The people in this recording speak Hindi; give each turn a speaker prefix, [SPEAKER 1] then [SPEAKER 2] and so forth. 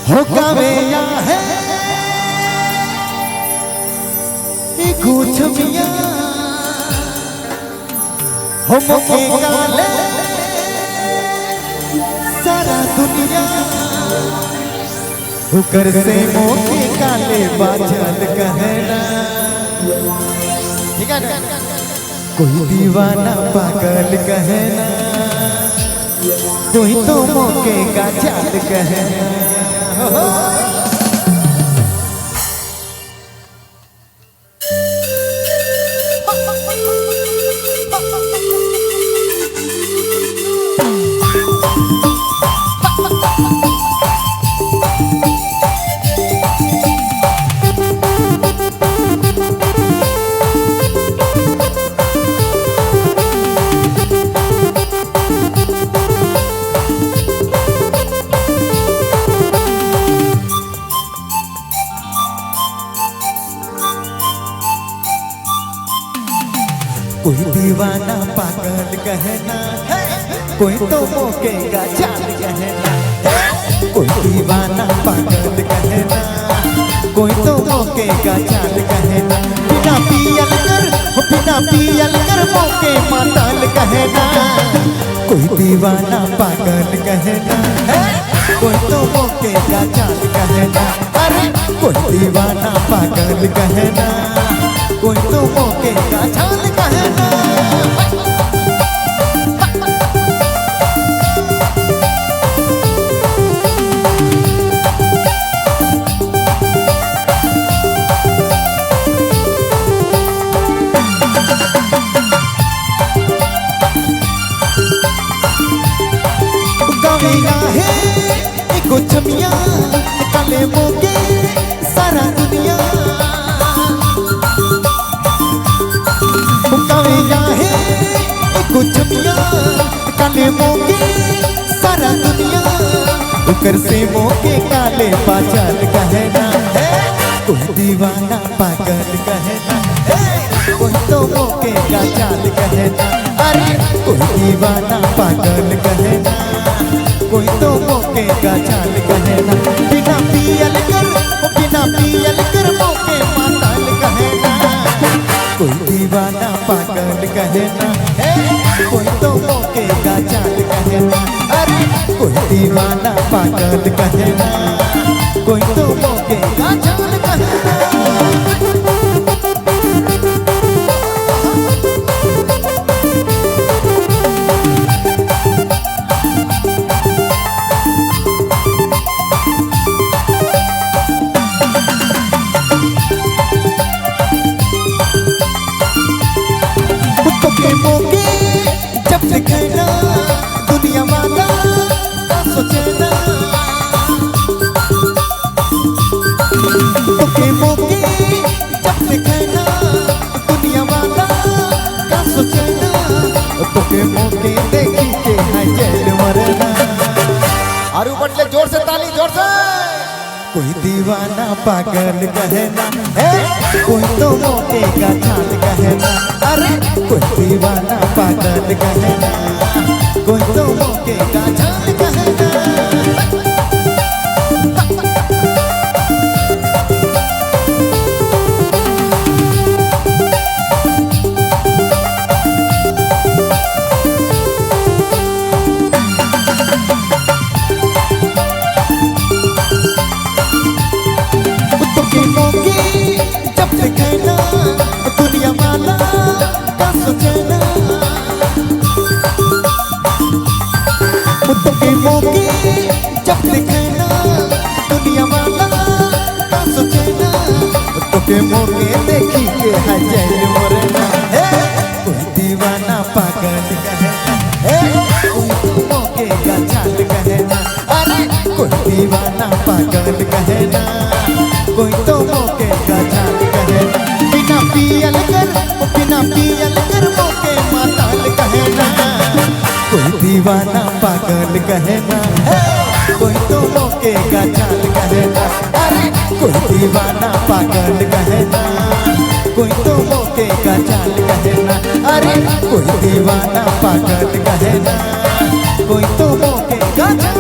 [SPEAKER 1] हो गावे या है कुछ मिया हो मोके काले सारा दुनिया हुकर से मोके काले बाचल कहना। ठीक है ना? कोई दीवाना पागल कहना, कोई तो मोके का चाल कहना। कोई दीवाना पागल कहना, कोई तो मोके का चाल कहना। कोई दीवाना पागल कहना, कोई तो मोके का चाल कहना। बिना पियल कर मोके माताल कहना। कोई दीवाना पागल कहना, कोई तो मोके का चाल कहना। अरे कोई दीवाना पागल कहना, कोई तो मोके का चाल कहना। गावेगा है कुछ मिया काले मोके सारा दुनिया। गावेगा है कुछ मिया काले मोके सारा दुनिया। उकर से मोके काले पाचल कहना। कोई दीवाना पागल कहना, कोई तो मोके का चाल कहना। अरे कोई दीवाना पागल कहना, कोई तो मोके का चाल कहना। बिना पियल कर मोके माताल कहना। कोई दीवाना पागल कहना, कोई तो मोके का चाल कहना। अरे कोई दीवाना पागल कहना, कोई तो मोके का चाल कहना। मोके जब दिखना दुनिया वाला का सोचना। मोके जब दिखना दुनिया वाला का सोचना। तोके मोके देखी के है जेल मरना। और ऊपर ले जोर से ताली, जोर से। कोई दीवाना पागल कहना, कोई तो मोके का चाल कहना। अरे कोई दीवाना पागल कहना, कोई तो मोके का चाल कहना। जब दिखना दुनिया वाला का सोचना। मोके जब दिखना दुनिया वाला का सोचना। तोके मोके देखी के है जेल मरना। कोई दीवाना पागल कहना, कोई तो मोके का चाल कहना। अरे कोई दीवाना पागल कहना, कोई तो मोके का चाल कहना। बिना पियल कर मोके माताल कहना। कोई दीवाना पागल कहना, कोई तो मोके का चाल कहना। अरे कोई दीवाना पागल कहना, कोई तो मोके का चाल कहना। अरे कोई दीवाना पागल कहना, कोई तो मोके का चाल